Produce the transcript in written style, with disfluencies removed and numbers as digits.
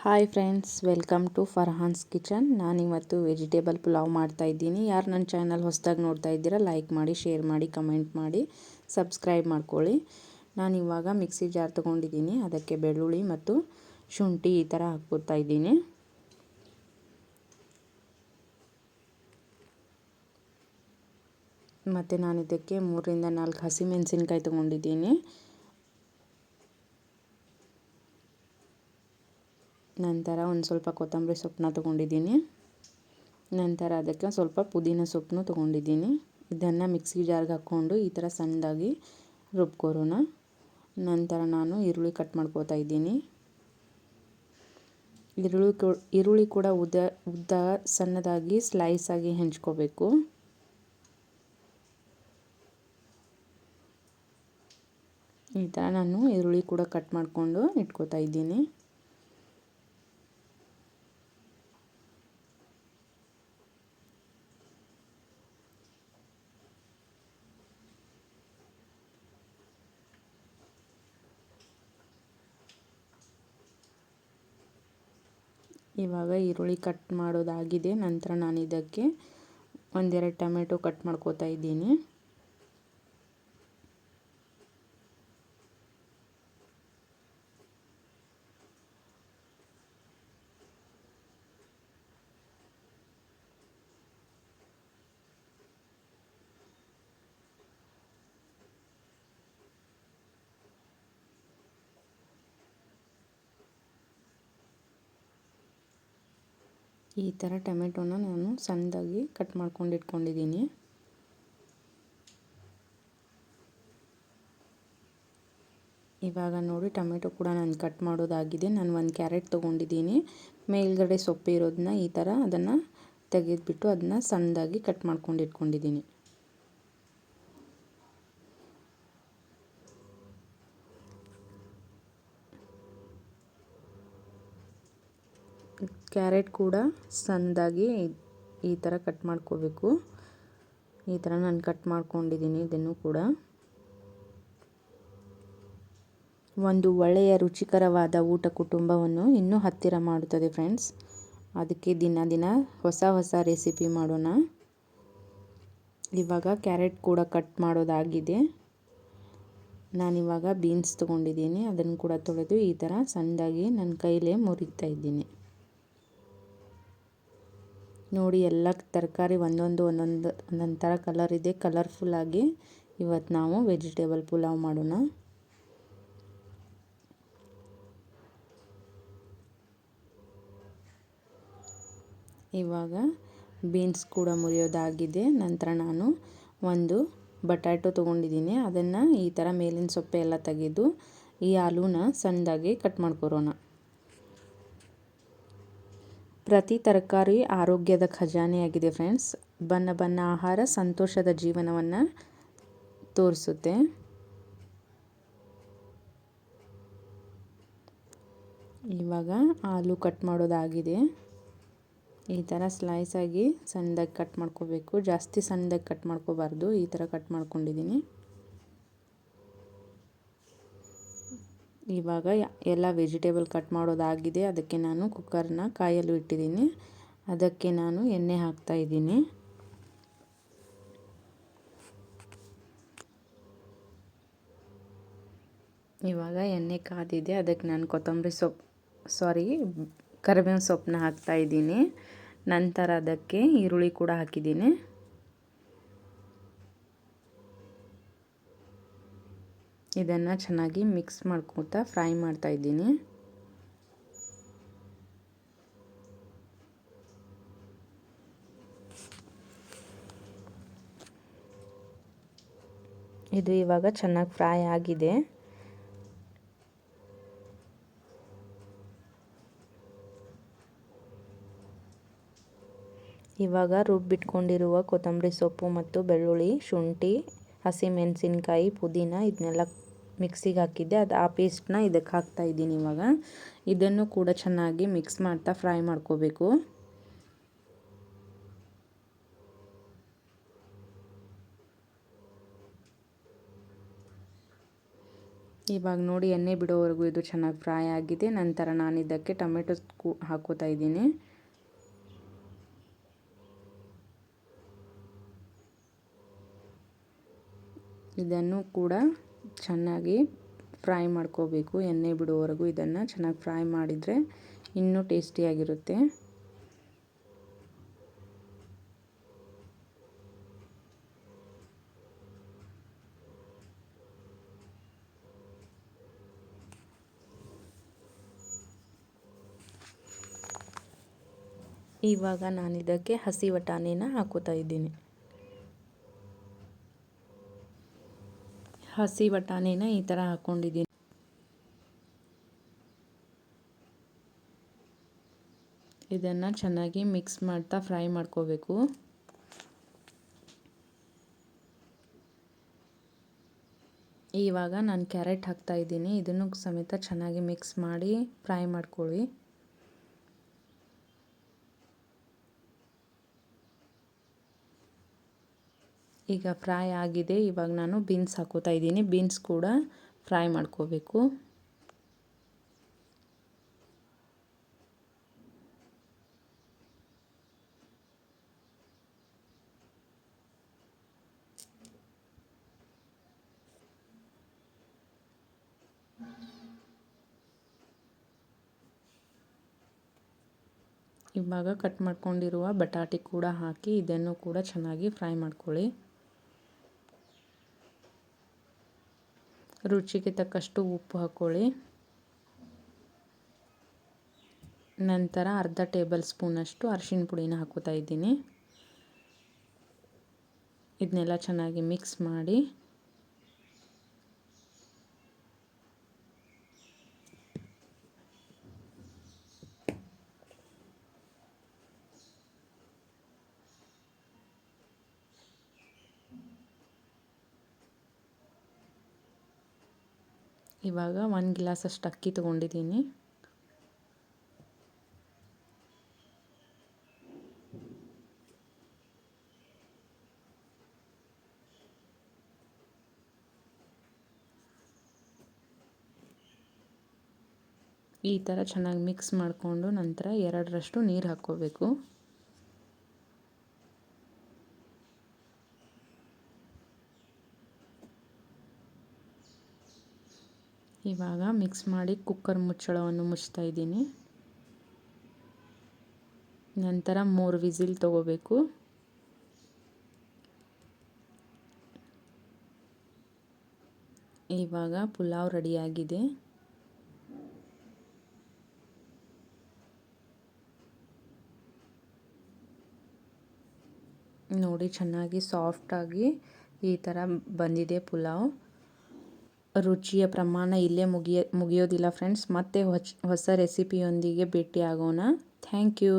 Hi friends, welcome to Farhan's kitchen. ನಾನಿವತ್ತು vegetable pulao ಮಾಡ್ತಾಯಿದ್ದೀನಿ. ಯಾರು ನನ್ನ ಚಾನಲ್ ಹೊಸದಾಗಿ ನೋಡ್ತಾ ಇದ್ದೀರಾ ಲೈಕ್ ಮಾಡಿ, ಶೇರ್ ಮಾಡಿ, ಕಮೆಂಟ್ ಮಾಡಿ, ಸಬ್ಸ್ಕ್ರೈಬ್ ಮಾಡ್ಕೊಳ್ಳಿ. ನಾನಿವಾಗ ಮಿಕ್ಸಿ ಜಾರ್ ತೊಗೊಂಡಿದ್ದೀನಿ. ಅದಕ್ಕೆ ಬೆಳ್ಳುಳ್ಳಿ ಮತ್ತು ಶುಂಠಿ ಈ ಥರ ಹಾಕ್ಕೊತಾ ಇದ್ದೀನಿ. ಮತ್ತು ನಾನು ಇದಕ್ಕೆ 3 ರಿಂದ 4 ಹಸಿಮೆಣಸಿನ್ಕಾಯಿ ತೊಗೊಂಡಿದ್ದೀನಿ. ನಂತರ ಒಂದು ಸ್ವಲ್ಪ ಕೊತ್ತಂಬರಿ ಸೊಪ್ಪನ್ನ ತೊಗೊಂಡಿದ್ದೀನಿ. ನಂತರ ಅದಕ್ಕೆ ಸ್ವಲ್ಪ ಪುದೀನ ಸೊಪ್ಪನ್ನು ತೊಗೊಂಡಿದ್ದೀನಿ. ಇದನ್ನು ಮಿಕ್ಸಿ ಜಾರ್ಗೆ ಹಾಕ್ಕೊಂಡು ಈ ಥರ ಸಣ್ಣದಾಗಿ ರುಬ್ಕೊರೋಣ. ನಂತರ ನಾನು ಈರುಳ್ಳಿ ಕಟ್ ಮಾಡ್ಕೋತಾ ಇದ್ದೀನಿ. ಈರುಳ್ಳಿ ಕೂಡ ಉದ್ದ ಸಣ್ಣದಾಗಿ ಸ್ಲೈಸಾಗಿ ಹೆಂಚ್ಕೋಬೇಕು. ಈ ಥರ ನಾನು ಈರುಳ್ಳಿ ಕೂಡ ಕಟ್ ಮಾಡಿಕೊಂಡು ಇಟ್ಕೋತಾ ಇದ್ದೀನಿ. ಇವಾಗ ಈರುಳ್ಳಿ ಕಟ್ ಮಾಡೋದಾಗಿದೆ. ನಂತರ ನಾನು ಇದಕ್ಕೆ 1-2 ಟೊಮೆಟೊ ಕಟ್ ಮಾಡ್ಕೋತಾ ಇದ್ದೀನಿ. ಈ ಥರ ಟೊಮೆಟೊನ ನಾನು ಸಣ್ಣದಾಗಿ ಕಟ್ ಮಾಡ್ಕೊಂಡು ಇಟ್ಕೊಂಡಿದ್ದೀನಿ. ಇವಾಗ ನೋಡಿ ಟೊಮೆಟೊ ಕೂಡ ನಾನು ಕಟ್ ಮಾಡೋದಾಗಿದೆ. ನಾನು 1 ಕ್ಯಾರೆಟ್ ತೊಗೊಂಡಿದ್ದೀನಿ. ಮೇಲ್ಗಡೆ ಸೊಪ್ಪು ಇರೋದನ್ನ ಈ ಥರ ಅದನ್ನು ತೆಗೆದುಬಿಟ್ಟು ಅದನ್ನು ಸಣ್ಣದಾಗಿ ಕಟ್ ಮಾಡ್ಕೊಂಡು ಇಟ್ಕೊಂಡಿದ್ದೀನಿ. ಕ್ಯಾರೆಟ್ ಕೂಡ ಸಣ್ಣದಾಗಿ ಈ ಥರ ಕಟ್ ಮಾಡ್ಕೋಬೇಕು. ಈ ಥರ ನಾನು ಕಟ್ ಮಾಡ್ಕೊಂಡಿದ್ದೀನಿ. ಇದನ್ನು ಕೂಡ ಒಂದು ಒಳ್ಳೆಯ ರುಚಿಕರವಾದ ಊಟ ಕುಟುಂಬವನ್ನು ಇನ್ನೂ ಹತ್ತಿರ ಮಾಡುತ್ತದೆ ಫ್ರೆಂಡ್ಸ್. ಅದಕ್ಕೆ ದಿನ ಹೊಸ ರೆಸಿಪಿ ಮಾಡೋಣ. ಇವಾಗ ಕ್ಯಾರೆಟ್ ಕೂಡ ಕಟ್ ಮಾಡೋದಾಗಿದೆ. ನಾನಿವಾಗ ಬೀನ್ಸ್ ತೊಗೊಂಡಿದ್ದೀನಿ. ಅದನ್ನು ಕೂಡ ತೊಳೆದು ಈ ಥರ ಸಣ್ಣದಾಗಿ ನನ್ನ ಕೈಲೇ ಮುರಿತಾ ಇದ್ದೀನಿ. ನೋಡಿ, ಎಲ್ಲ ತರಕಾರಿ ಒಂದೊಂದು ಥರ ಕಲರ್ ಇದೆ. ಕಲರ್ಫುಲ್ಲಾಗಿ ಇವತ್ತು ನಾವು ವೆಜಿಟೇಬಲ್ ಪುಲಾವ್ ಮಾಡೋಣ. ಇವಾಗ ಬೀನ್ಸ್ ಕೂಡ ಮುರಿಯೋದಾಗಿದೆ. ನಂತರ ನಾನು ಒಂದು ಬಟಾಟೊ ತೊಗೊಂಡಿದ್ದೀನಿ. ಅದನ್ನು ಈ ಥರ ಮೇಲಿನ ಸೊಪ್ಪೆ ಎಲ್ಲ ತೆಗೆದು ಈ ಆಲೂನ ಸಣ್ಣದಾಗಿ ಕಟ್ ಮಾಡ್ಕೊರೋಣ. ಪ್ರತಿ ತರಕಾರಿ ಆರೋಗ್ಯದ ಖಜಾನೆಯಾಗಿದೆ ಫ್ರೆಂಡ್ಸ್. ಬಣ್ಣ ಆಹಾರ ಸಂತೋಷದ ಜೀವನವನ್ನು ತೋರಿಸುತ್ತೆ. ಇವಾಗ ಆಲೂ ಕಟ್ ಮಾಡೋದಾಗಿದೆ. ಈ ಥರ ಸ್ಲೈಸಾಗಿ ಸಣ್ಣದಾಗಿ ಕಟ್ ಮಾಡ್ಕೋಬೇಕು. ಜಾಸ್ತಿ ಸಣ್ಣದಾಗಿ ಕಟ್ ಮಾಡ್ಕೋಬಾರ್ದು. ಈ ಥರ ಕಟ್ ಮಾಡ್ಕೊಂಡಿದ್ದೀನಿ. ಇವಾಗ ಎಲ್ಲ ವೆಜಿಟೇಬಲ್ ಕಟ್ ಮಾಡೋದಾಗಿದೆ. ಅದಕ್ಕೆ ನಾನು ಕುಕ್ಕರ್ನ ಕಾಯಲು ಇಟ್ಟಿದ್ದೀನಿ. ಅದಕ್ಕೆ ನಾನು ಎಣ್ಣೆ ಹಾಕ್ತಾ ಇದ್ದೀನಿ. ಇವಾಗ ಎಣ್ಣೆ ಕಾದಿದೆ. ಅದಕ್ಕೆ ನಾನು ಕರಿಬೇವಿನ ಸೊಪ್ಪನ್ನ ಹಾಕ್ತಾ ಇದ್ದೀನಿ. ನಂತರ ಅದಕ್ಕೆ ಈರುಳ್ಳಿ ಕೂಡ ಹಾಕಿದ್ದೀನಿ. ಇದನ್ನು ಚೆನ್ನಾಗಿ ಮಿಕ್ಸ್ ಮಾಡ್ಕೊತಾ ಫ್ರೈ ಮಾಡ್ತಾ ಇದ್ದೀನಿ. ಇದು ಇವಾಗ ಚೆನ್ನಾಗಿ ಫ್ರೈ ಆಗಿದೆ. ಇವಾಗ ರುಬ್ಬಿಟ್ಕೊಂಡಿರುವ ಕೊತ್ತಂಬರಿ ಸೊಪ್ಪು ಮತ್ತು ಬೆಳ್ಳುಳ್ಳಿ, ಶುಂಠಿ, ಹಸಿಮೆಣಸಿನ್ಕಾಯಿ, ಪುದೀನ ಇದನ್ನೆಲ್ಲ ಮಿಕ್ಸಿಗೆ ಹಾಕಿದ್ದೆ. ಆ ಪೇಸ್ಟ್ನ ಇದಕ್ಕೆ ಹಾಕ್ತಾ ಇದ್ದೀನಿ. ಇವಾಗ ಇದನ್ನು ಕೂಡ ಚೆನ್ನಾಗಿ ಮಿಕ್ಸ್ ಮಾಡ್ತಾ ಫ್ರೈ ಮಾಡ್ಕೋಬೇಕು. ಇವಾಗ ನೋಡಿ ಎಣ್ಣೆ ಬಿಡೋವರೆಗೂ ಇದು ಚೆನ್ನಾಗಿ ಫ್ರೈ ಆಗಿದೆ. ನಂತರ ನಾನು ಇದಕ್ಕೆ ಟೊಮೆಟೊ ಹಾಕೋತಾ ಇದ್ದೀನಿ. ಇದನ್ನು ಕೂಡ ಚೆನ್ನಾಗಿ ಫ್ರೈ ಮಾಡ್ಕೋಬೇಕು. ಎಣ್ಣೆ ಬಿಡುವವರೆಗೂ ಇದನ್ನು ಚೆನ್ನಾಗಿ ಫ್ರೈ ಮಾಡಿದರೆ ಇನ್ನೂ ಟೇಸ್ಟಿಯಾಗಿರುತ್ತೆ. ಇವಾಗ ನಾನು ಇದಕ್ಕೆ ಹಸಿ ಬಟಾಣಿನ ಹಾಕೋತಾ ಇದ್ದೀನಿ. ಹಸಿ ಬಟಾಣಿನ ಈ ಥರ ಹಾಕ್ಕೊಂಡಿದ್ದೀನಿ. ಇದನ್ನು ಚೆನ್ನಾಗಿ ಮಿಕ್ಸ್ ಮಾಡ್ತಾ ಫ್ರೈ ಮಾಡ್ಕೋಬೇಕು. ಇವಾಗ ನಾನು ಕ್ಯಾರೆಟ್ ಹಾಕ್ತಾ ಇದ್ದೀನಿ. ಇದನ್ನು ಸಮೇತ ಚೆನ್ನಾಗಿ ಮಿಕ್ಸ್ ಮಾಡಿ ಫ್ರೈ ಮಾಡ್ಕೊಳ್ಳಿ. ಈಗ ಫ್ರೈ ಆಗಿದೆ. ಇವಾಗ ನಾನು ಬೀನ್ಸ್ ಹಾಕೋತಾ ಇದ್ದೀನಿ. ಬೀನ್ಸ್ ಕೂಡ ಫ್ರೈ ಮಾಡ್ಕೋಬೇಕು. ಇವಾಗ ಕಟ್ ಮಾಡ್ಕೊಂಡಿರುವ ಬಟಾಟೆ ಕೂಡ ಹಾಕಿ ಇದನ್ನು ಕೂಡ ಚೆನ್ನಾಗಿ ಫ್ರೈ ಮಾಡ್ಕೊಳ್ಳಿ. ರುಚಿಗೆ ತಕ್ಕಷ್ಟು ಉಪ್ಪು ಹಾಕ್ಕೊಳ್ಳಿ. ನಂತರ ಅರ್ಧ ಟೇಬಲ್ ಸ್ಪೂನಷ್ಟು ಅರಿಶಿನ ಪುಡಿನ ಹಾಕೋತಾ ಇದ್ದೀನಿ. ಇದನ್ನೆಲ್ಲ ಚೆನ್ನಾಗಿ ಮಿಕ್ಸ್ ಮಾಡಿ ಇವಾಗ 1 ಗ್ಲಾಸಷ್ಟು ಅಕ್ಕಿ ತೊಗೊಂಡಿದ್ದೀನಿ. ಈ ಥರ ಚೆನ್ನಾಗಿ ಮಿಕ್ಸ್ ಮಾಡಿಕೊಂಡು ನಂತರ 2ರಷ್ಟು ನೀರು ಹಾಕ್ಕೋಬೇಕು. ಇವಾಗ ಮಿಕ್ಸ್ ಮಾಡಿ ಕುಕ್ಕರ್ ಮುಚ್ಚಳವನ್ನು ಮುಚ್ತಾ ಇದ್ದೀನಿ. ನಂತರ 3 ವಿಸಿಲ್ ತಗೋಬೇಕು. ಇವಾಗ ಪುಲಾವ್ ರೆಡಿಯಾಗಿದೆ. ನೋಡಿ ಚೆನ್ನಾಗಿ ಸಾಫ್ಟಾಗಿ ಈ ಥರ ಬಂದಿದೆ ಪುಲಾವ್. ರುಚಿಯ ಪ್ರಮಾಣ ಇಲ್ಲೇ ಮುಗಿಯೋದಿಲ್ಲ ಫ್ರೆಂಡ್ಸ್. ಮತ್ತೆ ಹೊಸ ರೆಸಿಪಿಯೊಂದಿಗೆ ಭೇಟಿಯಾಗೋಣ. Thank you.